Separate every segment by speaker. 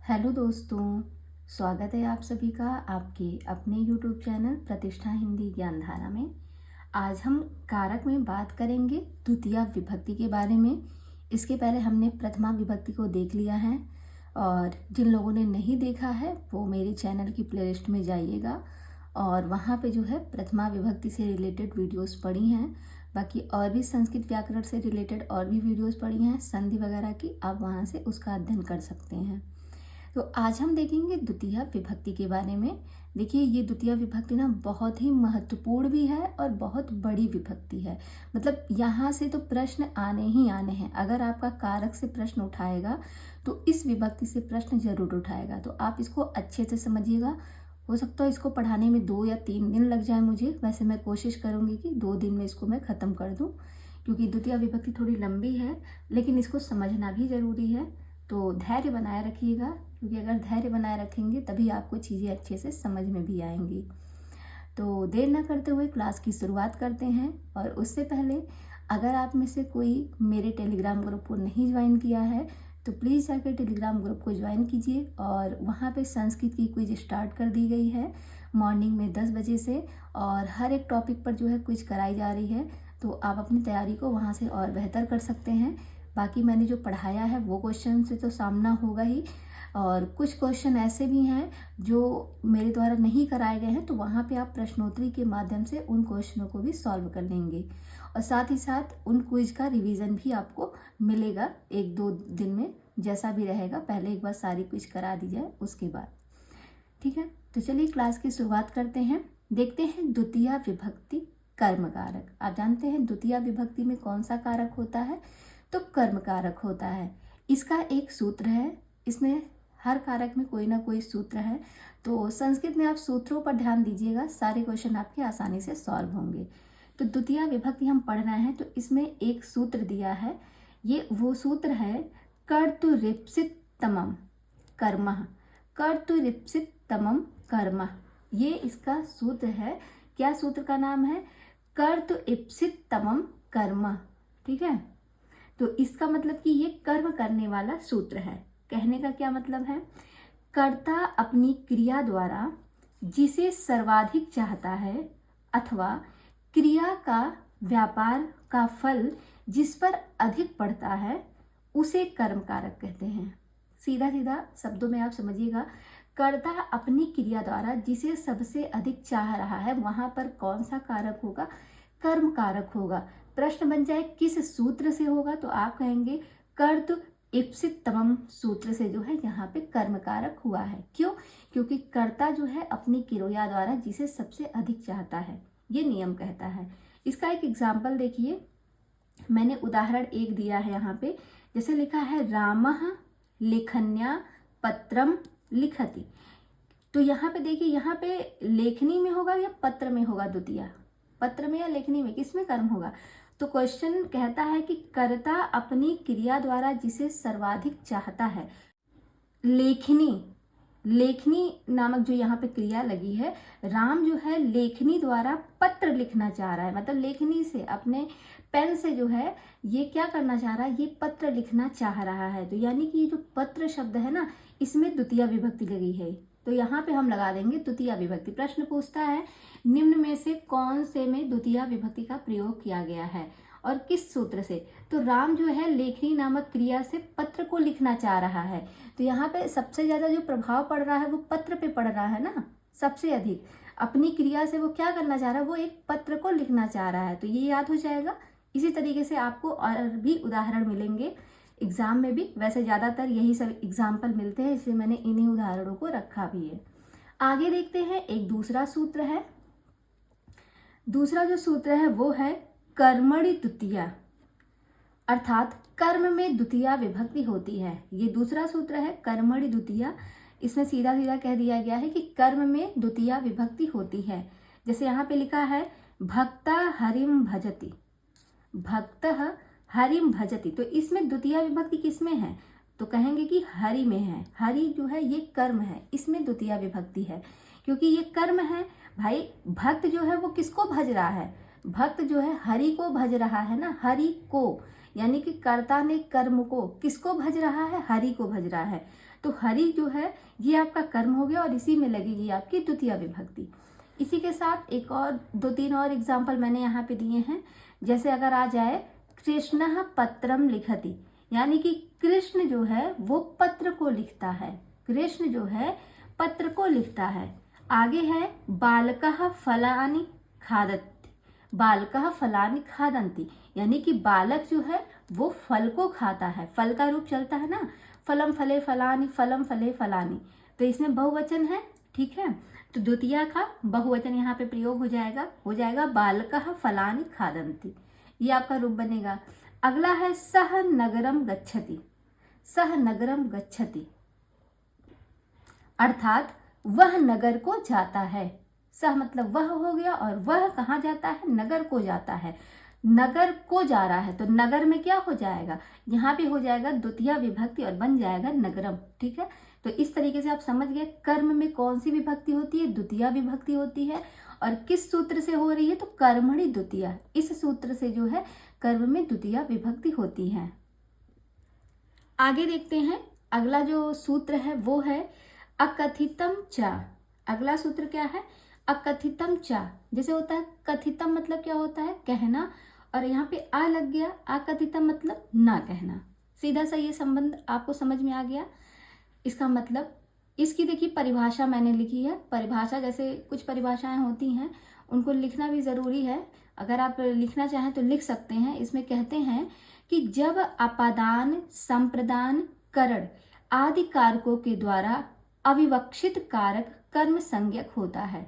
Speaker 1: Hello दोस्तों, स्वागत है आप सभी का आपके अपने यूट्यूब चैनल प्रतिष्ठा हिंदी ज्ञानधारा में। आज हम कारक में बात करेंगे द्वितीया विभक्ति के बारे में। इसके पहले हमने प्रथमा विभक्ति को देख लिया है और जिन लोगों ने नहीं देखा है वो मेरे चैनल की प्लेलिस्ट में जाइएगा और वहाँ पे जो है प्रथमा विभक्ति से रिलेटेड वीडियोस पड़ी हैं। बाकी और भी संस्कृत व्याकरण से रिलेटेड और भी वीडियोस पड़ी हैं संधि वगैरह की, आप वहाँ से उसका अध्ययन कर सकते हैं। तो आज हम देखेंगे द्वितीया विभक्ति के बारे में। देखिए, ये द्वितीया विभक्ति ना बहुत ही महत्वपूर्ण भी है और बहुत बड़ी विभक्ति है। मतलब यहाँ से तो प्रश्न आने ही आने हैं। अगर आपका कारक से प्रश्न उठाएगा तो इस विभक्ति से प्रश्न जरूर उठाएगा। तो आप इसको अच्छे से समझिएगा। हो सकता है इसको पढ़ाने में 2 या 3 दिन लग जाए मुझे। वैसे मैं कोशिश करूँगी कि 2 दिन में इसको मैं ख़त्म कर दूँ, क्योंकि द्वितीया विभक्ति थोड़ी लंबी है, लेकिन इसको समझना भी ज़रूरी है। तो धैर्य बनाए रखिएगा, क्योंकि अगर धैर्य बनाए रखेंगे तभी आपको चीज़ें अच्छे से समझ में भी आएंगी। तो देर ना करते हुए क्लास की शुरुआत करते हैं। और उससे पहले अगर आप में से कोई मेरे टेलीग्राम ग्रुप को नहीं ज्वाइन किया है तो प्लीज़ जाकर टेलीग्राम ग्रुप को ज्वाइन कीजिए। और वहाँ पे संस्कृत की क्विज स्टार्ट कर दी गई है मॉर्निंग में 10 बजे से, और हर एक टॉपिक पर जो है क्विज कराई जा रही है। तो आप अपनी तैयारी को वहाँ से और बेहतर कर सकते हैं। बाकी मैंने जो पढ़ाया है वो क्वेश्चन से तो सामना होगा ही, और कुछ क्वेश्चन ऐसे भी हैं जो मेरे द्वारा नहीं कराए गए हैं, तो वहाँ पे आप प्रश्नोत्तरी के माध्यम से उन क्वेश्चनों को भी सॉल्व कर लेंगे। और साथ ही साथ उन क्विज का रिवीजन भी आपको मिलेगा 1-2 दिन में, जैसा भी रहेगा। पहले एक बार सारी क्विज करा दी जाए उसके बाद, ठीक है। तो चलिए क्लास की शुरुआत करते हैं। देखते हैं द्वितीया विभक्ति कर्म कारक। आप जानते हैं द्वितीया विभक्ति में कौन सा कारक होता है? तो कर्म कारक होता है। इसका एक सूत्र है। इसमें हर कारक में कोई ना कोई सूत्र है। तो संस्कृत में आप सूत्रों पर ध्यान दीजिएगा, सारे क्वेश्चन आपके आसानी से सॉल्व होंगे। तो द्वितीया विभक्ति हम पढ़ रहे हैं, तो इसमें एक सूत्र दिया है। ये वो सूत्र है कर्तुरीप्सितमम कर्मः। कर्तुरीप्सितमम कर्मः, ये इसका सूत्र है। क्या सूत्र का नाम है? कर्तुरीप्सितमम कर्मः, ठीक है। तो इसका मतलब कि ये कर्म करने वाला सूत्र है। कहने का क्या मतलब है? कर्ता अपनी क्रिया द्वारा जिसे सर्वाधिक चाहता है अथवा क्रिया का व्यापार का फल जिस पर अधिक पड़ता है उसे कर्म कारक कहते हैं। सीधा सीधा शब्दों में आप समझिएगा, कर्ता अपनी क्रिया द्वारा जिसे सबसे अधिक चाह रहा है वहां पर कौन सा कारक होगा? कर्म कारक होगा। प्रश्न बन जाए किस सूत्र से होगा, तो आप कहेंगे कर्तुरीप्सितमम सूत्र से जो है यहाँ पे कर्म कारक हुआ है। क्यों? क्योंकि कर्ता जो है अपनी क्रिया द्वारा जिसे सबसे अधिक चाहता है, ये नियम कहता है। इसका एक एग्जाम्पल देखिए, मैंने उदाहरण 1 दिया है यहाँ पे। जैसे लिखा है रामः लेखन्या पत्रम लिखति। तो यहाँ पे देखिए, यहाँ पे लेखनी में होगा या पत्र में होगा? द्वितीया पत्र में या लेखनी में, किसमें कर्म होगा? तो क्वेश्चन कहता है कि कर्ता अपनी क्रिया द्वारा जिसे सर्वाधिक चाहता है, लेखनी, लेखनी नामक जो यहाँ पे क्रिया लगी है, राम जो है लेखनी द्वारा पत्र लिखना चाह रहा है। मतलब लेखनी से, अपने पेन से जो है ये क्या करना चाह रहा है? ये पत्र लिखना चाह रहा है। तो यानी कि ये जो पत्र शब्द है ना, इसमें द्वितीया विभक्ति लगी है। तो यहाँ पे हम लगा देंगे द्वितीया विभक्ति। प्रश्न पूछता है निम्न में से कौन से में द्वितीया विभक्ति का प्रयोग किया गया है और किस सूत्र से? तो राम जो है लेखनी नामक क्रिया से पत्र को लिखना चाह रहा है। तो यहाँ पे सबसे ज्यादा जो प्रभाव पड़ रहा है वो पत्र पे पड़ रहा है ना, सबसे अधिक। अपनी क्रिया से वो क्या करना चाह रहा है? वो एक पत्र को लिखना चाह रहा है। तो ये याद हो जाएगा। इसी तरीके से आपको और भी उदाहरण मिलेंगे एग्जाम में भी। वैसे ज़्यादातर यही सब एग्जाम्पल मिलते हैं, इसलिए मैंने इन्हीं उदाहरणों को रखा भी है। आगे देखते हैं, एक दूसरा सूत्र है। दूसरा जो सूत्र है वो है कर्मणि द्वितीया, अर्थात कर्म में द्वितीया विभक्ति होती है। ये दूसरा सूत्र है कर्मणि द्वितीया। इसमें सीधा सीधा कह दिया गया है कि कर्म में द्वितीया विभक्ति होती है। जैसे यहाँ पे लिखा है भक्ता हरिम भजति, भक्तः हरिम भजति। तो इसमें द्वितीया विभक्ति किसमें है? तो कहेंगे कि हरि में है। हरि जो है ये कर्म है, इसमें द्वितीया विभक्ति है, क्योंकि ये कर्म है। भाई भक्त जो है वो किसको भज रहा है? भक्त जो है हरि को भज रहा है ना, हरि को। यानी कि कर्ता ने कर्म को किसको भज रहा है, हरि को भज रहा है। तो हरि जो है ये आपका कर्म हो गया और इसी में लगेगी आपकी द्वितीय विभक्ति। इसी के साथ एक और 2-3 और एग्जाम्पल मैंने यहाँ पे दिए हैं। जैसे अगर आ जाए कृष्णः पत्रम लिखति, यानी कि कृष्ण जो है वो पत्र को लिखता है, कृष्ण जो है पत्र को लिखता है। आगे है बालकः फलानि खादति, बालकः फलानि खादन्ति, यानी कि बालक जो है वो फल को खाता है। फल का रूप चलता है ना, फलम फले फलानि, फलम फले फलानि, तो इसमें बहुवचन है, ठीक है। तो द्वितीय का बहुवचन यहाँ पे प्रयोग हो जाएगा बालकः फलानि खादन्ति, ये आपका रूप बनेगा। अगला है सह नगरम गच्छति, सह नगरम गच्छति, अर्थात वह नगर को जाता है। सह मतलब वह हो गया और वह कहाँ जाता है, नगर को जाता है, नगर को जा रहा है। तो नगर में क्या हो जाएगा, यहाँ पे हो जाएगा द्वितीय विभक्ति और बन जाएगा नगरम, ठीक है। तो इस तरीके से आप समझ गए कर्म में कौन सी विभक्ति होती है, द्वितीय विभक्ति होती है। और किस सूत्र से हो रही है, तो कर्मणि द्वितीय, इस सूत्र से जो है कर्म में द्वितीय विभक्ति होती है। आगे देखते हैं, अगला जो सूत्र है वो है अकथितम च। अगला सूत्र क्या है, अकथितम च। जैसे होता है कथितम मतलब क्या होता है, कहना, और यहाँ पे आ लग गया, अकथितम मतलब ना कहना। सीधा सा ये संबंध आपको समझ में आ गया। इसका मतलब, इसकी देखिए परिभाषा मैंने लिखी है। परिभाषा जैसे कुछ परिभाषाएं होती हैं उनको लिखना भी ज़रूरी है, अगर आप लिखना चाहें तो लिख सकते हैं। इसमें कहते हैं कि जब अपादान, संप्रदान, करण आदि कारकों के द्वारा अविवक्षित कारक कर्म संज्ञक होता है।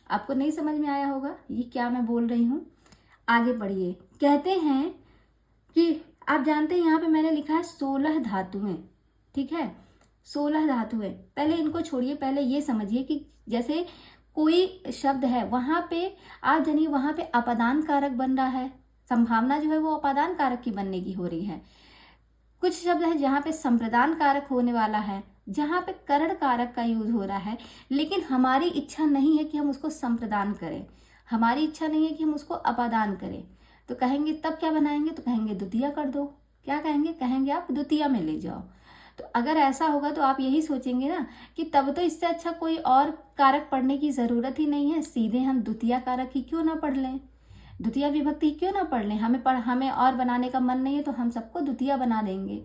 Speaker 1: आपको नहीं समझ में आया होगा ये क्या मैं बोल रही हूँ, आगे पढ़िए। कहते हैं कि आप जानते हैं यहाँ पे मैंने लिखा है 16 धातुएं, ठीक है, 16 धातुएं। पहले इनको छोड़िए, पहले ये समझिए कि जैसे कोई शब्द है वहां पे आप जानिए वहां पे अपादान कारक बन रहा है, संभावना जो है वो अपादान कारक की बनने की हो रही है। कुछ शब्द है जहाँ पे संप्रदान कारक होने वाला है, जहाँ पे करण कारक का यूज हो रहा है, लेकिन हमारी इच्छा नहीं है कि हम उसको संप्रदान करें, हमारी इच्छा नहीं है कि हम उसको अपादान करें। तो कहेंगे तब क्या बनाएंगे, तो कहेंगे द्वितीय कर दो। क्या कहेंगे, कहेंगे आप द्वितीय में ले जाओ। तो अगर ऐसा होगा तो आप यही सोचेंगे ना कि तब तो इससे अच्छा कोई और कारक पढ़ने की ज़रूरत ही नहीं है, सीधे हम द्वितीय कारक ही क्यों ना पढ़ लें, द्वितीय विभक्ति क्यों ना पढ़ लें। हमें और बनाने का मन नहीं है तो हम सबको द्वितीय बना देंगे।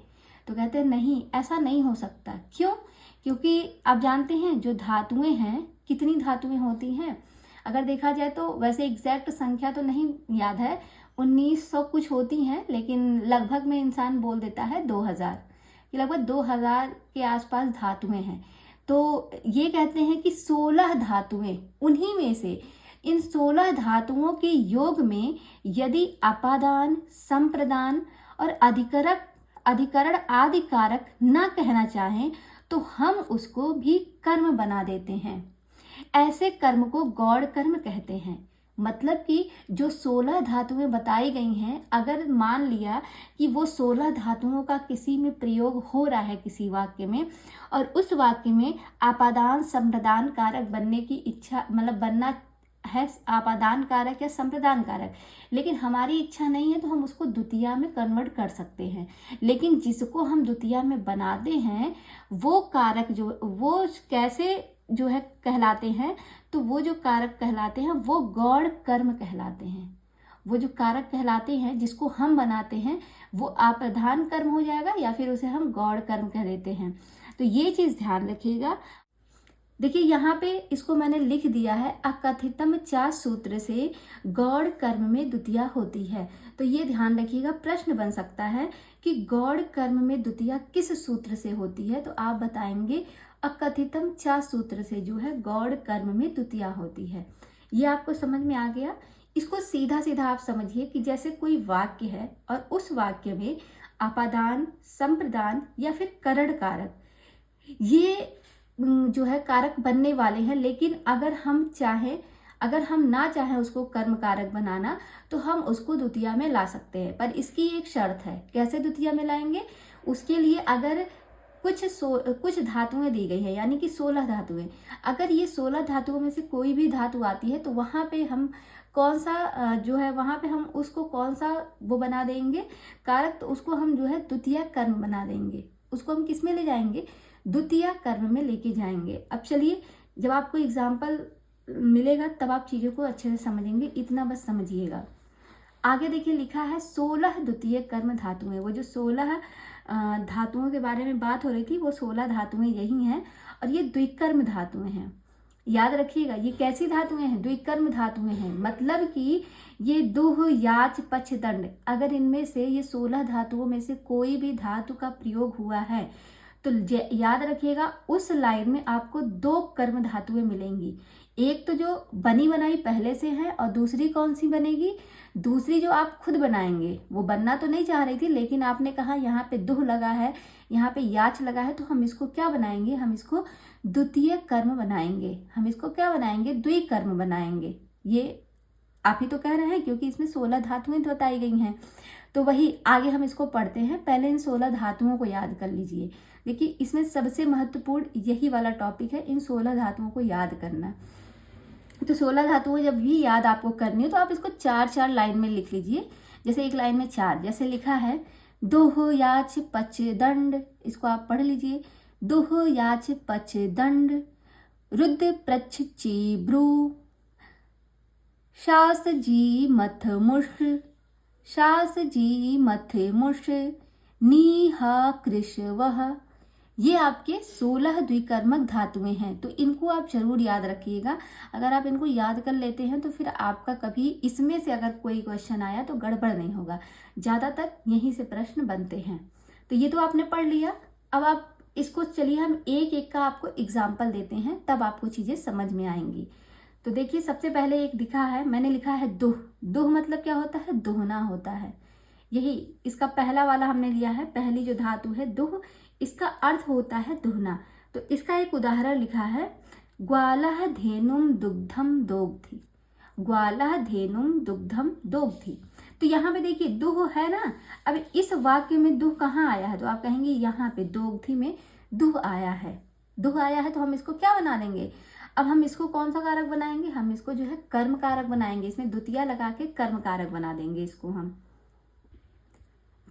Speaker 1: तो कहते हैं नहीं, ऐसा नहीं हो सकता। क्यों, क्योंकि आप जानते हैं जो धातुएं हैं, कितनी धातुएं होती हैं, अगर देखा जाए तो वैसे एग्जैक्ट संख्या तो नहीं याद है, 1900 कुछ होती हैं, लेकिन लगभग में इंसान बोल देता है 2000, कि लगभग 2000 के आसपास धातुएं हैं। तो ये कहते हैं कि 16 धातुएं, उन्हीं में से इन 16 धातुओं के योग में यदि अपादान, संप्रदान और अधिकरण आदि कारक ना कहना चाहें तो हम उसको भी कर्म बना देते हैं। ऐसे कर्म को गौड़ कर्म कहते हैं। मतलब कि जो 16 धातुएं बताई गई हैं, अगर मान लिया कि वो 16 धातुओं का किसी में प्रयोग हो रहा है किसी वाक्य में, और उस वाक्य में अपादान संप्रदान कारक बनने की इच्छा, मतलब बनना है अपादान कारक या संप्रदान कारक, लेकिन हमारी इच्छा नहीं है तो हम उसको द्वितीय में कन्वर्ट कर सकते हैं। लेकिन जिसको हम द्वितीय में बनाते हैं वो कारक जो वो कैसे जो है कहलाते हैं, तो वो जो कारक कहलाते हैं वो गौड़ कर्म कहलाते हैं। वो जो कारक कहलाते हैं जिसको हम बनाते हैं वो अप्रधान कर्म हो जाएगा या फिर उसे हम गौड़ कर्म कह देते हैं। तो ये चीज़ ध्यान रखिएगा। देखिए यहाँ पे इसको मैंने लिख दिया है, अकथितम चा सूत्र से गौड़ कर्म में द्वितीय होती है। तो ये ध्यान रखिएगा, प्रश्न बन सकता है कि गौड़ कर्म में द्वितीय किस सूत्र से होती है, तो आप बताएंगे अकथितम चा सूत्र से जो है गौड़ कर्म में द्वितीय होती है। ये आपको समझ में आ गया। इसको सीधा सीधा आप समझिए कि जैसे कोई वाक्य है और उस वाक्य में अपादान, संप्रदान या फिर करण कारक, ये जो है कारक बनने वाले हैं, लेकिन अगर हम ना चाहें उसको कर्म कारक बनाना तो हम उसको द्वितीय में ला सकते हैं। पर इसकी एक शर्त है, कैसे द्वितीय में लाएंगे, उसके लिए अगर कुछ धातुएं दी गई है, यानी कि 16 धातुएं, अगर ये 16 धातुओं में से कोई भी धातु आती है तो वहां पे हम कौन सा जो है वहाँ पे हम उसको कौन सा वो बना देंगे कारक, तो उसको हम जो है द्वितीय कर्म बना देंगे। उसको हम किस में ले जाएंगे, द्वितीय कर्म में लेके जाएंगे। अब चलिए जब आपको एग्जाम्पल मिलेगा तब आप चीज़ों को अच्छे से समझेंगे, इतना बस समझिएगा। आगे देखिए लिखा है 16 द्वितीय कर्म धातुएं। वो जो 16 धातुओं के बारे में बात हो रही थी वो 16 धातुएं यही हैं और ये द्विकर्म धातुएं हैं। याद रखिएगा ये कैसी धातुएं हैं, द्विकर्म धातुएं हैं। मतलब कि ये दुह याच पक्ष दंड, अगर इनमें से ये 16 धातुओं में से कोई भी धातु का प्रयोग हुआ है तो याद रखिएगा उस लाइन में आपको 2 कर्म धातुएं मिलेंगी। एक तो जो बनी बनाई पहले से है और दूसरी कौन सी बनेगी, दूसरी जो आप खुद बनाएंगे। वो बनना तो नहीं चाह रही थी लेकिन आपने कहा यहाँ पे दुह लगा है, यहाँ पे याच लगा है, तो हम इसको क्या बनाएंगे, हम इसको द्वितीय कर्म बनाएंगे। हम इसको क्या बनाएंगे, द्विकर्म बनाएंगे। ये आप ही तो कह रहे हैं क्योंकि इसमें 16 धातुएं बताई गई हैं। तो वही आगे हम इसको पढ़ते हैं। पहले इन 16 धातुओं को याद कर लीजिए। देखिए इसमें सबसे महत्वपूर्ण यही वाला टॉपिक है, इन 16 धातुओं को याद करना। तो 16 धातुएं जब भी याद आपको करनी हो तो आप इसको 4-4 लाइन में लिख लीजिए। जैसे एक लाइन में 4, जैसे लिखा है दोह याच पच दंड, इसको आप पढ़ लीजिए। दोह याच पच दंड, रुद्र प्रच्छ चीब्रू, शास जी मथ मुष, शास जी मथ मुष, नीहा कृष वह। ये आपके 16 द्विकर्मक धातुएं हैं। तो इनको आप जरूर याद रखिएगा। अगर आप इनको याद कर लेते हैं तो फिर आपका कभी इसमें से अगर कोई क्वेश्चन आया तो गड़बड़ नहीं होगा। ज़्यादातर यहीं से प्रश्न बनते हैं। तो ये तो आपने पढ़ लिया। अब आप इसको चलिए हम एक एक का आपको एग्जाम्पल देते हैं, तब आपको चीज़ें समझ में आएंगी। तो देखिए सबसे पहले एक दिखा है, मैंने लिखा है दुह। दुह मतलब क्या होता है, दुहना होता है। यही इसका पहला वाला हमने लिया है, पहली जो धातु है दुह, इसका अर्थ होता है दुहना। तो इसका एक उदाहरण लिखा है, ग्वालः धेनुम दुग्धम दोग्धि, ग्वालः धेनुम दुग्धम दोग्धि। तो यहाँ पे देखिए दुह है ना। अब इस वाक्य में दुह कहाँ आया है, तो आप कहेंगे यहाँ पे दोग्धि में दुह आया है। दुह आया है तो हम इसको क्या बना देंगे, अब हम इसको कौन सा कारक बनाएंगे, हम इसको जो है कर्म कारक बनाएंगे। इसमें द्वितीया लगा के कर्म कारक बना देंगे इसको हम।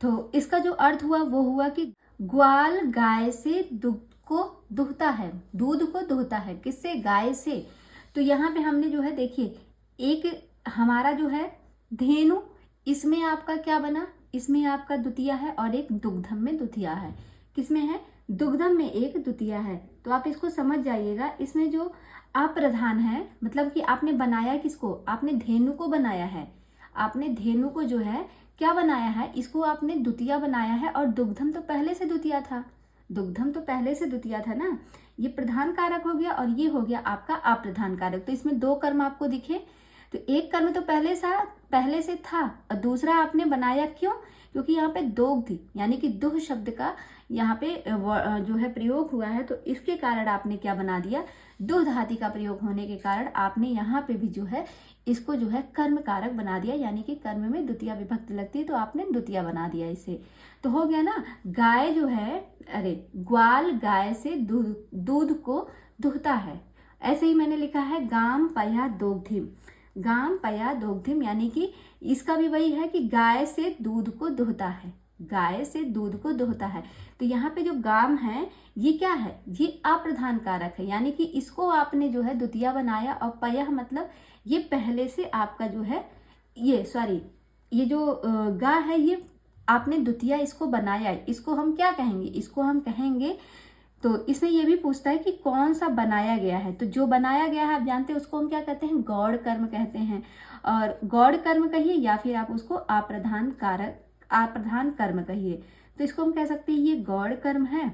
Speaker 1: तो इसका जो अर्थ हुआ वो हुआ कि ग्वाल गाय से दूध को दुहता है, दूध को दुहता है। किससे, गाय से। तो यहाँ पे हमने जो है देखिए एक हमारा जो है धेनु, इसमें आपका क्या बना, इसमें आपका द्वितीया है और एक दुग्धम में द्वितीया है। किसमें है, दुग्धम में एक द्वितीया है। तो आप इसको समझ जाइएगा। इसमें जो अप्रधान है, मतलब कि आपने बनाया किसको, आपने धेनु को बनाया है। आपने धेनु को जो है क्या बनाया है, इसको आपने द्वितीया बनाया है। और दुग्धम तो पहले से द्वितीया था, दुग्धम तो पहले से द्वितीया था ना। ये प्रधान कारक हो गया और ये हो गया आपका अप्रधान कारक। तो इसमें 2 कर्म आपको दिखे। तो एक कर्म तो पहले से था और दूसरा आपने बनाया, क्यों, क्योंकि यहाँ पे दोग्धि यानी कि दुह शब्द का यहाँ पे जो है प्रयोग हुआ है। तो इसके कारण आपने क्या बना दिया, दुह धातु का प्रयोग होने के कारण आपने यहाँ पे भी जो है इसको जो है कर्म कारक बना दिया। यानी कि कर्म में द्वितीया विभक्ति लगती है तो आपने द्वितीया बना दिया इसे। तो हो गया ना, गाय जो है, अरे ग्वाल गाय से दूध को दुहता है। ऐसे ही मैंने लिखा है गाम पया दोग्धिम, गाम पया दोग्धिम, यानी कि इसका भी वही है कि गाय से दूध को दुहता है, गाय से दूध को दुहता है। तो यहाँ पे जो गाम है ये क्या है, ये अप्रधान कारक है। यानी कि इसको आपने जो है द्वितीया बनाया। और पयः मतलब ये पहले से आपका जो है ये जो गा है ये आपने द्वितीया इसको बनाया है। इसको हम क्या कहेंगे, इसको हम कहेंगे, तो इसमें ये भी पूछता है कि कौन सा बनाया गया है। तो जो बनाया गया है आप जानते हैं उसको हम क्या कहते हैं, गौड़ कर्म कहते हैं। और गौड़ कर्म कहिए या फिर आप उसको अप्रधान कर्म कहिए। तो इसको हम कह सकते हैं ये गौड़ कर्म है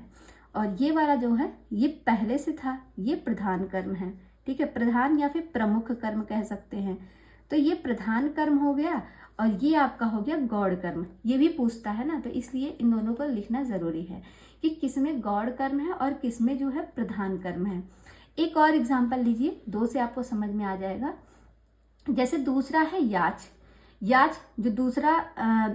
Speaker 1: और ये वाला जो है ये पहले से था, ये प्रधान कर्म है। ठीक है, प्रधान या फिर प्रमुख कर्म कह सकते हैं। तो ये प्रधान कर्म हो गया और ये आपका हो गया गौड़ कर्म। ये भी पूछता है ना, तो इसलिए इन दोनों को लिखना जरूरी है कि किसमें गौड़ कर्म है और किसमें जो है प्रधान कर्म है। एक और एग्जाम्पल लीजिए, 2 से आपको समझ में आ जाएगा। जैसे दूसरा है याच। याच जो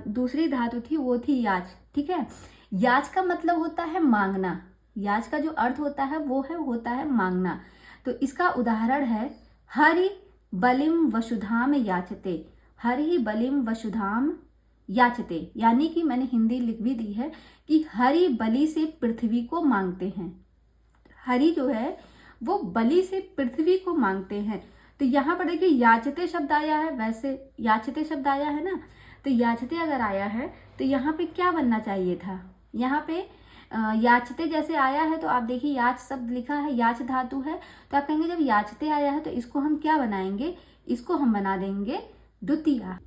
Speaker 1: दूसरी धातु थी वो थी याच। ठीक है, याच का मतलब होता है मांगना। याच का जो अर्थ होता है वो होता है मांगना। तो इसका उदाहरण है, हरि बलिम वसुधाम याचते, हरि बलिम वसुधाम याचते, यानी कि मैंने हिंदी लिख भी दी है कि हरि बलि से पृथ्वी को मांगते हैं। हरि जो है वो बलि से पृथ्वी को मांगते हैं। तो यहाँ पर देखिए याचते शब्द आया है, वैसे याचते शब्द आया है ना, तो याचते अगर आया है तो यहाँ पे क्या बनना चाहिए था, यहाँ पे याचते जैसे आया है तो आप देखिए याच शब्द लिखा है, याच धातु है, तो आप कहेंगे जब याचते आया है तो इसको हम क्या बनाएंगे, इसको हम बना देंगे द्वितीया।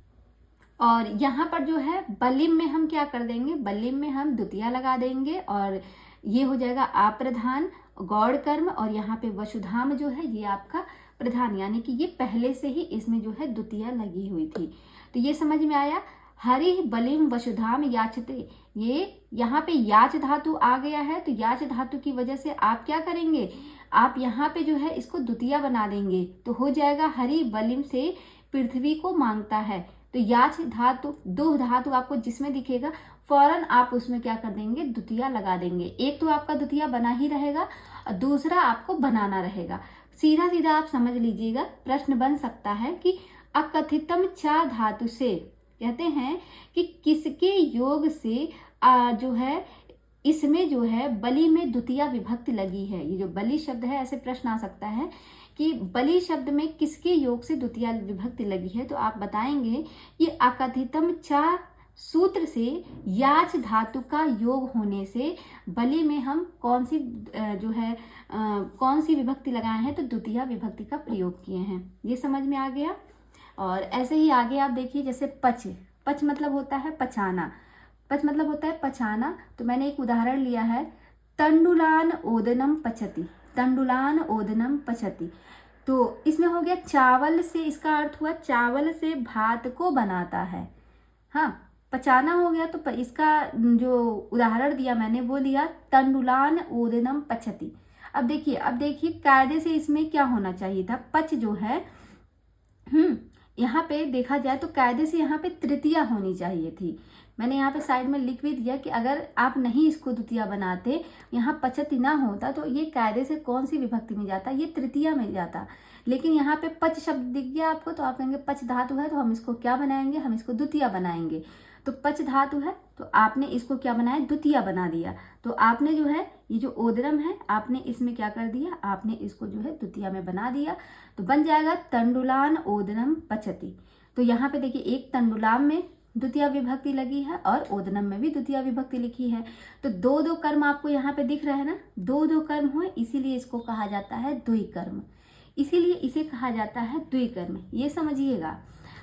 Speaker 1: और यहाँ पर जो है बलिम में हम क्या कर देंगे, बलिम में हम द्वितीया लगा देंगे और ये हो जाएगा अप्रधान गौड़ कर्म, और यहाँ पे वसुधाम जो है ये आपका प्रधान, यानी कि ये पहले से ही इसमें जो है द्वितीया लगी हुई थी। तो ये समझ में आया, हरि बलिम वसुधाम याचते, ये यहाँ पे याच धातु आ गया है, तो याच धातु की वजह से आप क्या करेंगे, आप यहाँ पे जो है इसको द्वितीया बना देंगे, तो हो जाएगा हरि बलिम से पृथ्वी को मांगता है। तो याच धातु, दो धातु आपको जिसमें दिखेगा फौरन आप उसमें क्या कर देंगे, द्वितीया लगा देंगे। एक तो आपका द्वितीया बना ही रहेगा और दूसरा आपको बनाना रहेगा। सीधा सीधा आप समझ लीजिएगा, प्रश्न बन सकता है कि अकथितम चा धातु से, कहते हैं कि किसके योग से जो है इसमें जो है बलि में द्वितीया विभक्ति लगी है। ये जो बलि शब्द है, ऐसे प्रश्न आ सकता है कि बलि शब्द में किसके योग से द्वितीया विभक्ति लगी है, तो आप बताएंगे कि अकथितम चा सूत्र से याच धातु का योग होने से बलि में हम कौन सी जो है कौन सी विभक्ति लगाए हैं, तो द्वितीया विभक्ति का प्रयोग किए हैं। ये समझ में आ गया। और ऐसे ही आगे आप देखिए, जैसे पच, पच मतलब होता है पचाना, पच मतलब होता है पचाना। तो मैंने एक उदाहरण लिया है, तंडुलान ओदनम पचती, तंडुलान ओदनम पचती। तो इसमें हो गया चावल से, इसका अर्थ हुआ चावल से भात को बनाता है। हाँ, पचाना हो गया, तो इसका जो उदाहरण दिया मैंने वो लिया तंडुलान ओदनम पचती। अब देखिए कायदे से इसमें क्या होना चाहिए था, पच जो है यहाँ पे देखा जाए तो कायदे से यहाँ पे तृतीया होनी चाहिए थी। मैंने यहाँ पे साइड में लिख भी दिया कि अगर आप नहीं इसको द्वितीया बनाते, यहाँ पचती ना होता, तो ये कायदे से कौन सी विभक्ति में जाता, ये तृतीया में जाता। लेकिन यहाँ पे पच शब्द दिख गया आपको, तो आप कहेंगे पच धातु है तो हम इसको क्या बनाएंगे, हम इसको द्वितीया बनाएंगे। तो पच धातु है तो आपने इसको क्या बनाया, द्वितीया बना दिया। तो आपने जो है ये जो ओदरम है आपने इसमें क्या कर दिया, आपने इसको जो है द्वितीया में बना दिया। तो बन जाएगा तंडुलान ओदनम पचती। तो यहाँ पे देखिए एक तंडुलाम में द्वितीया विभक्ति लगी है और ओदनम में भी द्वितीया विभक्ति लिखी है। तो दो दो कर्म आपको यहाँ पे दिख रहे हैं ना, दो दो कर्म हुए, इसीलिए इसको कहा जाता है द्विकर्म, इसीलिए इसे कहा जाता है द्विकर्म। ये समझिएगा।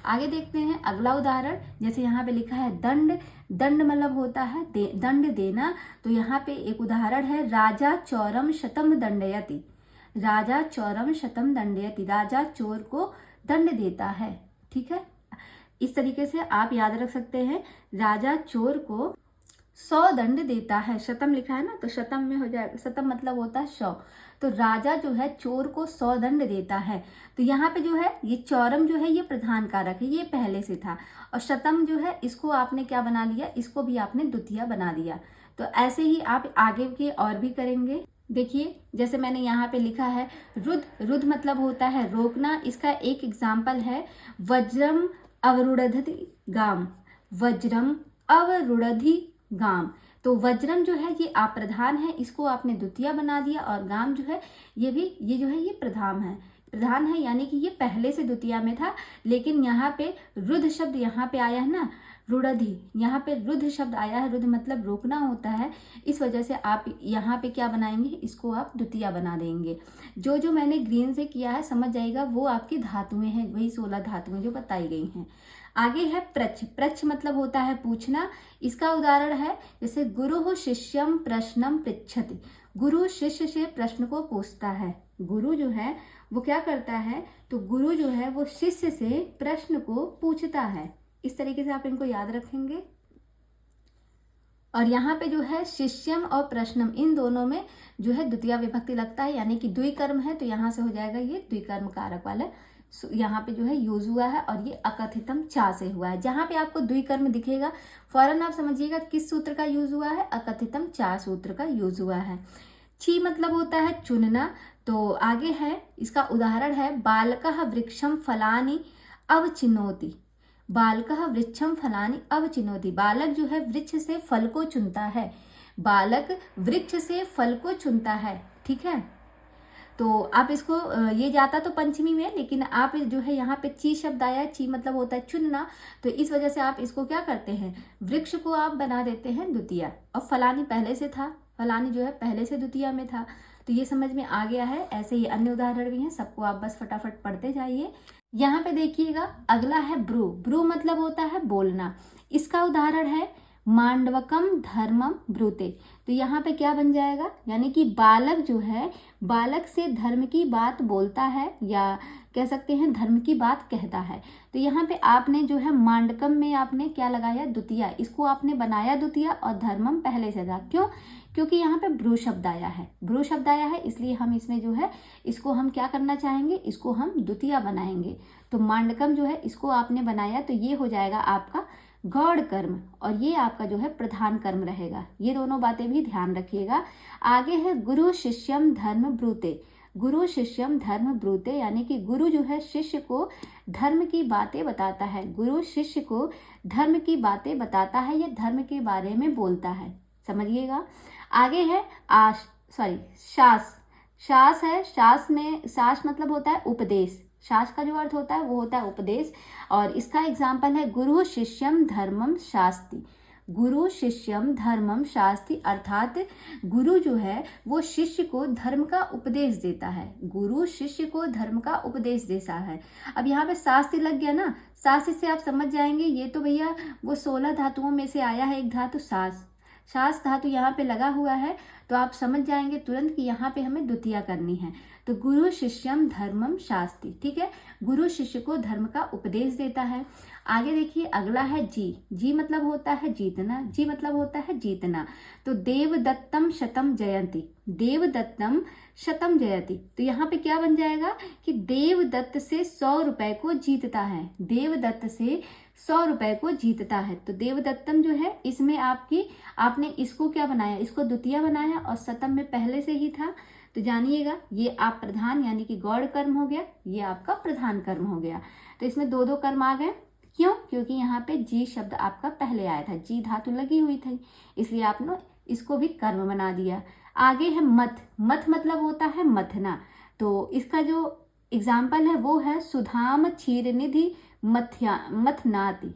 Speaker 1: आगे देखते हैं अगला उदाहरण। जैसे यहाँ पे लिखा है दंड, दंड मतलब होता है दंड देना। तो यहाँ पे एक उदाहरण है, राजा चौरम शतम दंडयति, राजा चौरम शतम दंडयति, राजा चोर को दंड देता है। ठीक है, इस तरीके से आप याद रख सकते हैं, राजा चोर को 100 दंड देता है। शतम लिखा है ना, तो शतम में हो जाएगा, शतम मतलब होता है 100। तो राजा जो है चोर को 100 दंड देता है। तो यहाँ पे जो है ये चौरम जो है ये प्रधान कारक है, ये पहले से था, और शतम जो है इसको आपने क्या बना लिया, इसको भी आपने द्वितीया बना दिया। तो ऐसे ही आप आगे के और भी करेंगे। देखिए जैसे मैंने यहाँ पे लिखा है रुद्ध, रुद्ध मतलब होता है रोकना। इसका एक एग्जाम्पल है, वज्रम अवरुणधि गाम, वज्रम अवरुणधि गाम। तो वज्रम जो है ये अप्रधान है, इसको आपने द्वितीया बना दिया, और गाम जो है ये भी, ये जो है ये प्रधान है, प्रधान है, यानी कि ये पहले से द्वितीया में था। लेकिन यहाँ पे रुद्ध शब्द यहाँ पे आया है ना, रुणधि, यहाँ पे रुद्ध शब्द आया है, रुद्ध मतलब रोकना होता है। इस वजह से आप यहाँ पे क्या बनाएंगे, इसको आप द्वितीया बना देंगे। जो जो मैंने ग्रीन से किया है समझ जाएगा, वो आपकी धातुएं हैं, वही 16 धातुएं जो बताई गई हैं। आगे है प्रच्छ, प्रच्छ मतलब होता है पूछना। इसका उदाहरण है जैसे गुरु शिष्यम प्रश्नम पृच्छति, गुरु शिष्य से प्रश्न को पूछता है। गुरु जो है वो क्या करता है, तो गुरु जो है वो शिष्य से प्रश्न को पूछता है। इस तरीके से आप इनको याद रखेंगे। और यहाँ पे जो है शिष्यम और प्रश्नम, इन दोनों में जो है द्वितीया विभक्ति लगता है, यानी कि द्विकर्म है, तो यहाँ से हो जाएगा ये द्विकर्म कारक वाला। यहाँ पे जो है यूज हुआ है, और ये अकथितम चा से हुआ है। जहाँ पे आपको द्विकर्म दिखेगा फौरन आप समझिएगा किस सूत्र का यूज हुआ है, अकथितम चा सूत्र का यूज हुआ है। छी मतलब होता है चुनना। तो आगे है, इसका उदाहरण है बालकः वृक्षं फलानि अवचिनोति। बालकः वृक्षं फलानि अवचिनोति। बालक जो है वृक्ष से फल को चुनता है। बालक वृक्ष से फल को चुनता है। ठीक है, तो आप इसको ये जाता तो पंचमी में, लेकिन आप जो है यहाँ पे ची शब्द आया, ची मतलब होता है चुनना, तो इस वजह से आप इसको क्या करते हैं, वृक्ष को आप बना देते हैं द्वितीया। और फलानी पहले से था, फलानी जो है पहले से द्वितीया में था, तो ये समझ में आ गया है। ऐसे ही अन्य उदाहरण भी हैं, सबको आप बस फटाफट पढ़ते जाइए। यहाँ पे देखिएगा, अगला है ब्रू। ब्रू मतलब होता है बोलना। इसका उदाहरण है मांडवकम धर्मम ब्रूते। तो यहाँ पे क्या बन जाएगा, यानी कि बालक जो है, बालक से धर्म की बात बोलता है, या कह सकते हैं धर्म की बात कहता है। तो यहाँ पे आपने जो है मांडकम में आपने क्या लगाया, द्वितीया, इसको आपने बनाया द्वितीया और धर्मम पहले से था। क्यों? क्योंकि यहाँ पे ब्रू शब्द आया है, ब्रू शब्द आया है, इसलिए हम इसमें जो है इसको हम क्या करना चाहेंगे, इसको हम द्वितीया बनाएंगे। तो मांडकम जो है इसको आपने बनाया, तो ये हो जाएगा आपका गौड़ कर्म, और ये आपका जो है प्रधान कर्म रहेगा। ये दोनों बातें भी ध्यान रखिएगा। आगे है गुरु शिष्यम धर्म ब्रूते। गुरु शिष्यम धर्म ब्रूते, यानी कि गुरु जो है शिष्य को धर्म की बातें बताता है। गुरु शिष्य को धर्म की बातें बताता है, या धर्म के बारे में बोलता है, समझिएगा। आगे है शास। शास है, शास में शास मतलब होता है उपदेश। शास का जो अर्थ होता है वो होता है उपदेश, और इसका एग्जाम्पल है गुरु शिष्यम धर्मम शास्ति। गुरु शिष्यम धर्मम शास्ति, अर्थात गुरु जो है वो शिष्य को धर्म का उपदेश देता है। गुरु शिष्य को धर्म का उपदेश देता है। अब यहाँ पे शास्ति लग गया ना, शास्त्र से आप समझ जाएंगे, ये तो भैया वो 16 धातुओं में से आया है एक धातु शास। शास धातु यहाँ पे लगा हुआ है, तो आप समझ जाएंगे तुरंत कि यहाँ पे हमें द्वितीया करनी है। तो गुरु शिष्यम धर्मम शास्ति, ठीक है, गुरु शिष्य को धर्म का उपदेश देता है। आगे देखिए, अगला है जी। जी मतलब होता है जीतना, जी मतलब होता है जीतना। तो देवदत्तम शतम जयंती, देवदत्तम शतम जयति। तो यहाँ पे क्या बन जाएगा कि देवदत्त से 100 रुपए को जीतता है। देवदत्त से 100 रुपए को जीतता है। तो देवदत्तम जो है इसमें आपने इसको क्या बनाया, इसको द्वितीया बनाया, और शतम में पहले से ही था। तो जानिएगा ये आप प्रधान यानी कि गौड़ कर्म हो गया, ये आपका प्रधान कर्म हो गया। तो इसमें दो दो कर्म आ गए। क्यों? क्योंकि यहाँ पे जी शब्द आपका पहले आया था, जी धातु लगी हुई थी, इसलिए आपने इसको भी कर्म बना दिया। आगे है मथ। मथ मतलब होता है मथना। तो इसका जो एग्जाम्पल है वो है सुधाम क्षीर निधि मथनाति।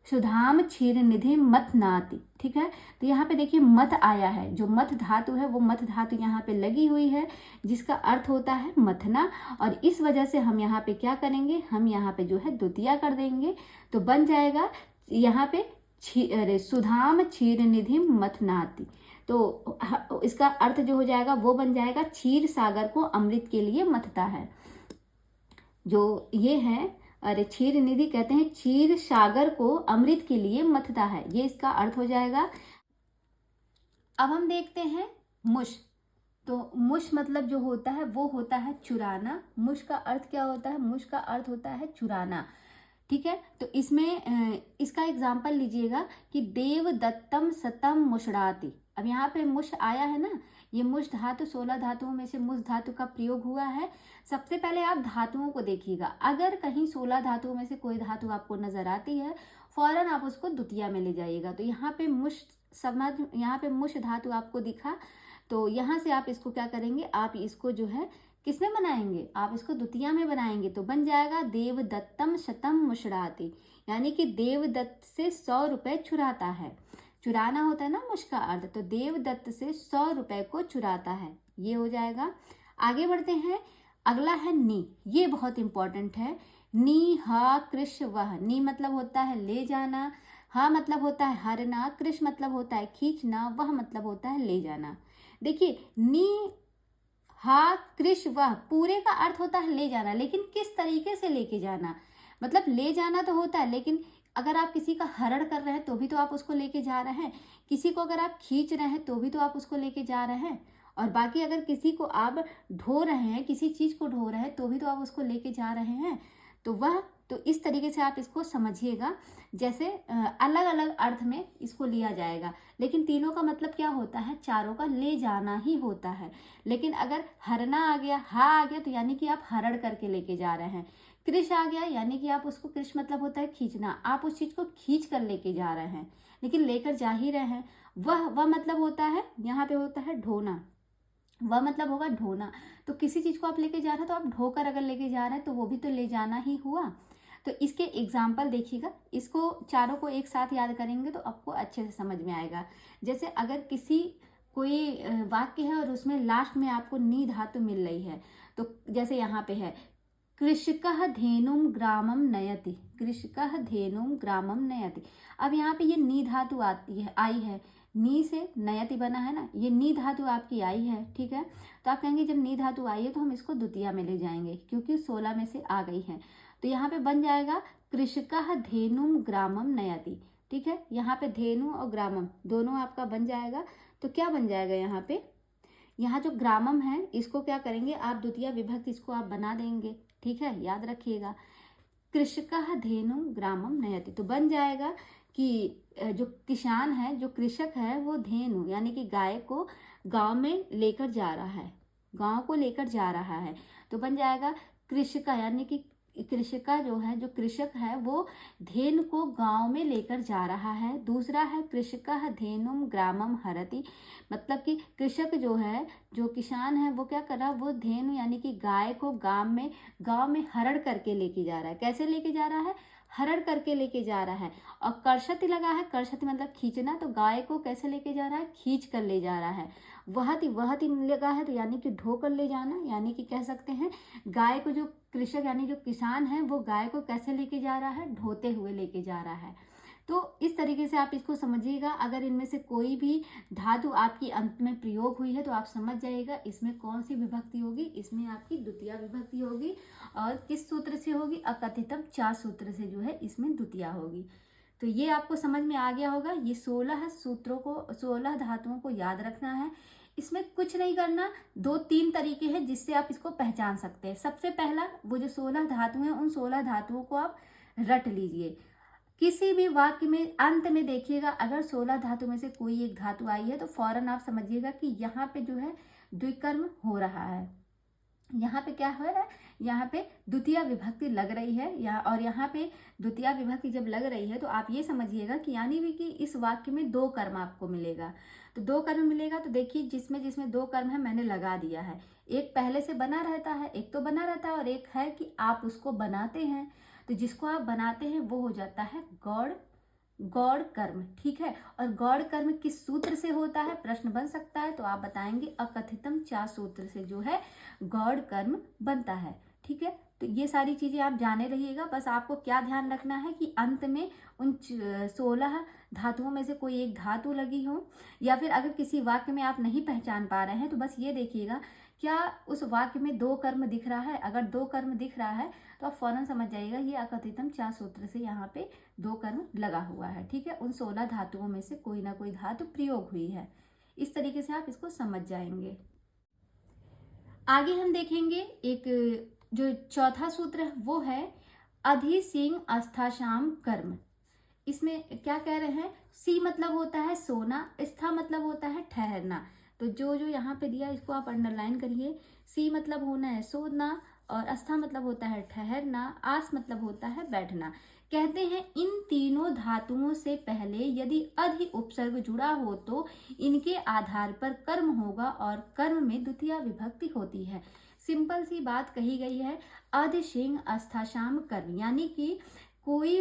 Speaker 1: सुधाम क्षीर निधि मथनाति, ठीक है। तो यहाँ पे देखिए मथ आया है, जो मथ धातु है वो मथ धातु यहाँ पे लगी हुई है, जिसका अर्थ होता है मथना, और इस वजह से हम यहाँ पे क्या करेंगे, हम यहाँ पे जो है द्वितीया कर देंगे। तो बन जाएगा यहाँ पे सुधाम क्षीर निधि मथनाति। तो इसका अर्थ जो हो जाएगा वो बन जाएगा क्षीर सागर को अमृत के लिए मथता है। जो ये है, अरे क्षीर निधि कहते हैं क्षीर सागर को अमृत के लिए मथता है, ये इसका अर्थ हो जाएगा। अब हम देखते हैं मुश। तो मुश मतलब जो होता है वो होता है चुराना। मुश का अर्थ क्या होता है? मुश का अर्थ होता है चुराना, ठीक है। तो इसमें इसका एग्जाम्पल लीजिएगा कि देवदत्तम सतम मुषड़ाति। अब यहाँ पे मुश आया है ना, ये मुश धातु 16 धातुओं में से मुश धातु का प्रयोग हुआ है। सबसे पहले आप धातुओं को देखिएगा, अगर कहीं 16 धातुओं में से कोई धातु आपको नजर आती है, फौरन आप उसको द्वितीया में ले जाइएगा। तो यहाँ पे मुश यहाँ पे मुश धातु आपको दिखा, तो यहाँ से आप इसको क्या करेंगे, आप इसको जो है किसमें बनाएंगे, आप इसको द्वितीया में बनाएंगे। तो बन जाएगा देवदत्तम शतम मुषड़ाति, यानी कि देवदत्त से 100 रुपए चुराता है। चुराना होता है ना मुश का अर्थ, तो देवदत्त से 100 रुपए को चुराता है, ये हो जाएगा। आगे बढ़ते हैं, अगला है नी। ये बहुत इंपॉर्टेंट है। नी हा कृष वह। नी मतलब होता है ले जाना, हा मतलब होता है हरना, कृष मतलब होता है खींचना, वह मतलब होता है ले जाना। देखिए नी हा कृष वह पूरे का अर्थ होता है ले जाना, लेकिन किस तरीके से लेके जाना, मतलब ले जाना तो होता है, लेकिन अगर आप किसी का हरण कर रहे हैं तो भी तो आप उसको लेके जा रहे हैं, किसी को अगर आप खींच रहे हैं तो भी तो आप उसको लेके जा रहे हैं, और बाकी अगर किसी को आप ढो रहे हैं, किसी चीज को ढो रहे हैं तो भी तो आप उसको लेके जा रहे हैं। तो वह तो इस तरीके से आप इसको समझिएगा, जैसे अलग अलग अर्थ में इसको लिया जाएगा, लेकिन तीनों का मतलब क्या होता है, चारों का ले जाना ही होता है। लेकिन अगर हरना आ गया, हा आ गया, तो यानी कि आप हरण करके लेके जा रहे हैं। कृष आ गया यानी कि आप उसको, कृष मतलब होता है खींचना, आप उस चीज को खींच कर लेके जा रहे हैं, लेकिन लेकर जा ही रहे हैं। वह मतलब होता है, यहाँ पे होता है ढोना, वह मतलब होगा ढोना। तो किसी चीज को आप लेके जा रहे हैं तो आप ढोकर अगर लेके जा रहे हैं तो वो भी तो ले जाना ही हुआ। तो इसके एग्जाम्पल देखिएगा, इसको चारों को एक साथ याद करेंगे तो आपको अच्छे से समझ में आएगा। जैसे अगर किसी कोई वाक्य है और उसमें लास्ट में आपको नी धातु मिल रही है, तो जैसे यहाँ पे है कृषकः धेनुम ग्रामम नयति, कृषकः धेनुम ग्रामम नयति। अब यहाँ पे ये नी धातु आती है, आई है, नी से नयति बना है ना, ये नी धातु आपकी आई है, ठीक है। तो आप कहेंगे जब नी धातु आई है तो हम इसको द्वितीया में ले जाएंगे, क्योंकि 16 में से आ गई है। तो यहाँ पे बन जाएगा कृषकः धेनुम ग्रामम नयति, ठीक है। यहाँ पे धेनु और ग्रामम दोनों आपका बन जाएगा। तो क्या बन जाएगा यहाँ पे, यहाँ जो ग्रामम है इसको क्या करेंगे आप, द्वितीय विभक्ति इसको आप बना देंगे, ठीक है, याद रखिएगा। कृषकः धेनुम ग्रामम नयति, तो बन जाएगा कि जो किसान है, जो कृषक है, वो धेनु यानी कि गाय को गांव में लेकर जा रहा है, गांव को लेकर जा रहा है। तो बन जाएगा कृषका यानी कि कृषका जो है, जो कृषक है, वो धेनु को गांव में लेकर जा रहा है। दूसरा है कृषकः धेनुम ग्रामम हरति, मतलब कि कृषक जो है, जो किसान है, वो क्या कर रहा है, वो धेनु यानी कि गाय को गांव में हरण करके लेके जा रहा है। कैसे लेके जा रहा है, हरण करके लेके जा रहा है। और कर्षति लगा है, कर्षति मतलब खींचना, तो गाय को कैसे लेके जा रहा है, खींच कर ले जा रहा है। वहति लगा है, तो यानी कि ढो कर ले जाना, यानी कि कह सकते हैं गाय को, जो कृषक यानी जो किसान है, वो गाय को कैसे लेके जा रहा है, ढोते हुए लेके जा रहा है। तो इस तरीके से आप इसको समझिएगा। अगर इनमें से कोई भी धातु आपकी अंत में प्रयोग हुई है तो आप समझ जाइएगा इसमें कौन सी विभक्ति होगी, इसमें आपकी द्वितीय विभक्ति होगी। और किस सूत्र से होगी, अकथितम चा सूत्र से जो है इसमें द्वितीय होगी। तो ये आपको समझ में आ गया होगा। ये 16 सूत्रों को, 16 धातुओं को याद रखना है। इसमें कुछ नहीं करना, 2-3 तरीके हैं जिससे आप इसको पहचान सकते हैं। सबसे पहला, वो जो 16 धातु हैं, उन 16 धातुओं को आप रट लीजिए। किसी भी वाक्य में अंत में देखिएगा, अगर 16 धातु में से कोई एक धातु आई है तो फौरन आप समझिएगा कि यहाँ पे जो है द्विकर्म हो रहा है, यहाँ पे क्या हो रहा है, यहाँ पे द्वितीय विभक्ति लग रही है। और यहाँ पे द्वितीय विभक्ति जब लग रही है तो आप ये समझिएगा कि यानी भी कि इस वाक्य में 2 कर्म आपको मिलेगा। तो 2 कर्म मिलेगा, तो देखिए जिसमें जिसमें 2 कर्म है मैंने लगा दिया है। एक पहले से बना रहता है, एक तो बना रहता है, और एक है कि आप उसको बनाते हैं। तो जिसको आप बनाते हैं वो हो जाता है गौड़ कर्म, ठीक है। और गौड़ कर्म किस सूत्र से होता है, प्रश्न बन सकता है, तो आप बताएंगे अकथितम चा सूत्र से जो है गौड़ कर्म बनता है, ठीक है। तो ये सारी चीजें आप जाने रहिएगा। बस आपको क्या ध्यान रखना है कि अंत में उन 16 धातुओं में से कोई एक धातु लगी हो, या फिर अगर किसी वाक्य में आप नहीं पहचान पा रहे हैं तो बस ये देखिएगा क्या उस वाक्य में 2 कर्म दिख रहा है। अगर 2 कर्म दिख रहा है तो आप फौरन समझ जाइएगा ये अकथितम चा सूत्र से यहाँ पे 2 कर्म लगा हुआ है, ठीक है। उन 16 धातुओं में से कोई ना कोई धातु प्रयोग हुई है। इस तरीके से आप इसको समझ जाएंगे। आगे हम देखेंगे एक जो चौथा सूत्र है वो है अधि सिंह अस्थाशाम कर्म। इसमें क्या कह रहे हैं, सी मतलब होता है सोना, स्था मतलब होता है ठहरना। तो जो यहाँ पे दिया इसको आप अंडरलाइन करिए। सी मतलब होना है सोना, और अस्था मतलब होता है ठहरना, आस मतलब होता है बैठना। कहते हैं इन तीनों धातुओं से पहले यदि अधि उपसर्ग जुड़ा हो तो इनके आधार पर कर्म होगा और कर्म में द्वितीय विभक्ति होती है। सिंपल सी बात कही गई है, अधि सिंह अस्थाशाम कर्म, यानी कि कोई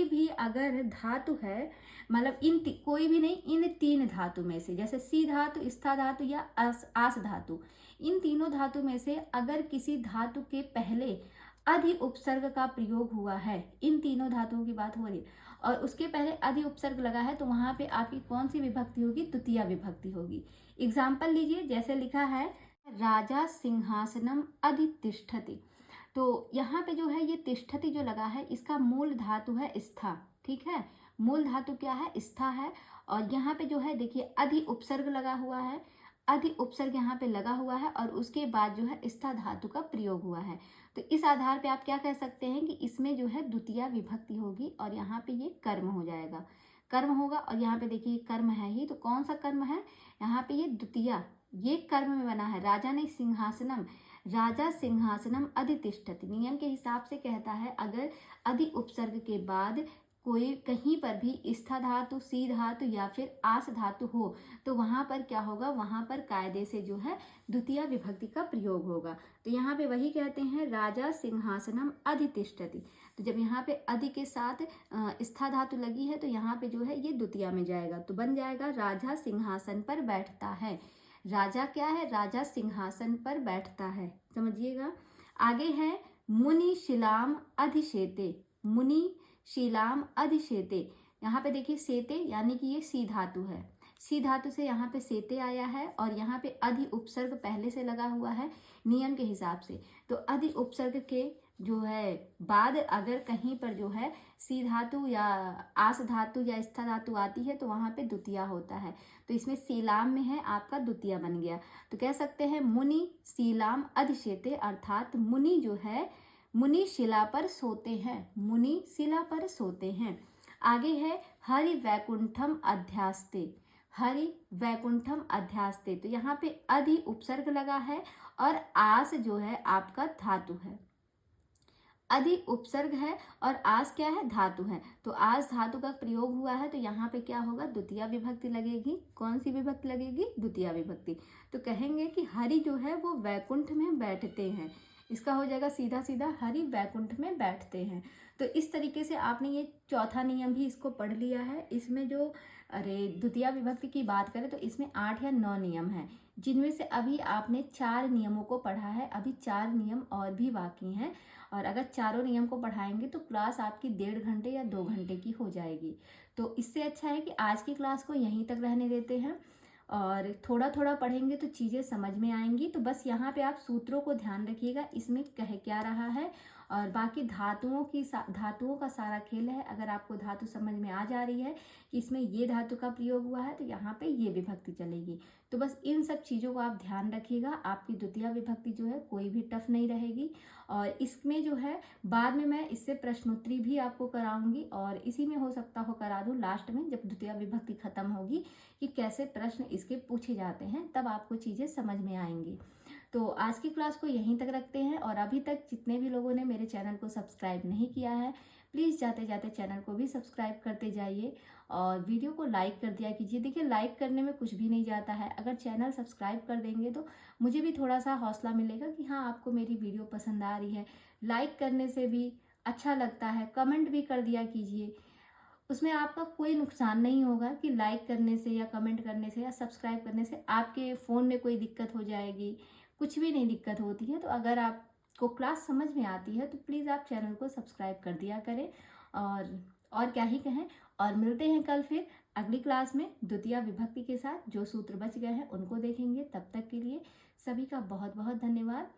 Speaker 1: भी अगर धातु है, मतलब कोई भी नहीं, इन 3 धातु में से, जैसे सी धातु, स्था धातु या आस धातु, इन तीनों धातु में से अगर किसी धातु के पहले अधि उपसर्ग का प्रयोग हुआ है, इन तीनों धातुओं की बात हो रही है, और उसके पहले अधि उपसर्ग लगा है, तो वहां पे आपकी कौन सी विभक्ति होगी, द्वितीय विभक्ति होगी। एग्जाम्पल लीजिए, जैसे लिखा है राजा सिंहासनम अधितिष्ठति। तो यहाँ पे जो है ये तिष्ठति जो लगा है, इसका मूल धातु है स्था, ठीक है। मूल धातु क्या है, स्था है। और यहाँ पे जो है देखिए अधि उपसर्ग लगा हुआ है, अधि उपसर्ग यहाँ पे लगा हुआ है और उसके बाद जो है स्था धातु का प्रयोग हुआ है। तो इस आधार पे आप क्या कह सकते हैं कि इसमें जो है द्वितीया विभक्ति होगी और यहाँ पे ये कर्म हो जाएगा, कर्म होगा। और यहाँ पे देखिए कर्म है ही, तो कौन सा कर्म है यहाँ पे, ये द्वितीया, ये कर्म में बना है। राजा ने सिंहासनम, राजा सिंहासनम अधितिष्ठति, नियम के हिसाब से कहता है अगर अधि उपसर्ग के बाद कोई कहीं पर भी स्था धातु, सी धातु या फिर आस धातु हो तो वहाँ पर क्या होगा, वहाँ पर कायदे से जो है द्वितीया विभक्ति का प्रयोग होगा। तो यहाँ पे वही कहते हैं राजा सिंहासनम अधितिष्ठति। तो जब यहाँ पे अधि के साथ स्था धातु लगी है तो यहाँ पे जो है ये द्वितीया में जाएगा, तो बन जाएगा राजा सिंहासन पर बैठता है। राजा क्या है, राजा सिंहासन पर बैठता है, समझिएगा। आगे है मुनि शिलाम अधिशेते, मुनि शिलाम अधिशेते। यहाँ पे देखिए सेते यानी कि ये सी धातु है, सी धातु से यहाँ पे सेते आया है और यहाँ पे अधि उपसर्ग पहले से लगा हुआ है नियम के हिसाब से। तो अधि उपसर्ग के जो है बाद अगर कहीं पर जो है सी धातु या आस धातु या स्था धातु आती है तो वहाँ पे द्वितीया होता है। तो इसमें सीलाम में है, आपका द्वितीया बन गया। तो कह सकते हैं मुनि सीलाम अधिशेते, अर्थात मुनि जो है मुनि शिला पर सोते हैं, मुनि शिला पर सोते हैं। आगे है हरि वैकुंठम अध्यास्ते, हरि वैकुंठम अध्यास्ते। तो यहाँ पे अधि उपसर्ग लगा है और आस जो है आपका धातु है, अधि उपसर्ग है और आस क्या है, धातु है। तो आस धातु का प्रयोग हुआ है तो यहाँ पे क्या होगा, द्वितीया विभक्ति लगेगी। कौन सी विभक्ति लगेगी, द्वितीया विभक्ति। तो कहेंगे कि हरि जो है वो वैकुंठ में बैठते हैं, इसका हो जाएगा सीधा सीधा हरि वैकुंठ में बैठते हैं। तो इस तरीके से आपने ये चौथा नियम भी इसको पढ़ लिया है। इसमें जो द्वितीया विभक्ति की बात करें तो इसमें 8 या 9 नियम हैं, जिनमें से अभी आपने 4 नियमों को पढ़ा है, अभी 4 नियम और भी बाकी हैं। और अगर चारों नियम को पढ़ाएंगे तो क्लास आपकी 1.5 घंटे या 2 घंटे की हो जाएगी। तो इससे अच्छा है कि आज की क्लास को यहीं तक रहने देते हैं और थोड़ा थोड़ा पढ़ेंगे तो चीज़ें समझ में आएंगी। तो बस यहाँ पे आप सूत्रों को ध्यान रखिएगा, इसमें कह क्या रहा है, और बाकी धातुओं का सारा खेल है। अगर आपको धातु समझ में आ जा रही है कि इसमें ये धातु का प्रयोग हुआ है तो यहाँ पे ये विभक्ति चलेगी। तो बस इन सब चीज़ों को आप ध्यान रखिएगा, आपकी द्वितीया विभक्ति जो है कोई भी टफ नहीं रहेगी। और इसमें जो है बाद में मैं इससे प्रश्नोत्तरी भी आपको कराऊंगी और इसी में हो सकता हो करा दूँ लास्ट में, जब द्वितीया विभक्ति खत्म होगी, कि कैसे प्रश्न इसके पूछे जाते हैं, तब आपको चीज़ें समझ में आएंगी। तो आज की क्लास को यहीं तक रखते हैं। और अभी तक जितने भी लोगों ने मेरे चैनल को सब्सक्राइब नहीं किया है, प्लीज़ जाते जाते चैनल को भी सब्सक्राइब करते जाइए और वीडियो को लाइक कर दिया कीजिए। देखिए लाइक करने में कुछ भी नहीं जाता है, अगर चैनल सब्सक्राइब कर देंगे तो मुझे भी थोड़ा सा हौसला मिलेगा कि हाँ आपको मेरी वीडियो पसंद आ रही है। लाइक करने से भी अच्छा लगता है, कमेंट भी कर दिया कीजिए, उसमें आपका कोई नुकसान नहीं होगा कि लाइक करने से या कमेंट करने से या सब्सक्राइब करने से आपके फ़ोन में कोई दिक्कत हो जाएगी, कुछ भी नहीं दिक्कत होती है। तो अगर आपको क्लास समझ में आती है तो प्लीज़ आप चैनल को सब्सक्राइब कर दिया करें। और क्या ही कहें, और मिलते हैं कल फिर अगली क्लास में द्वितीया विभक्ति के साथ। जो सूत्र बच गए हैं उनको देखेंगे। तब तक के लिए सभी का बहुत बहुत धन्यवाद।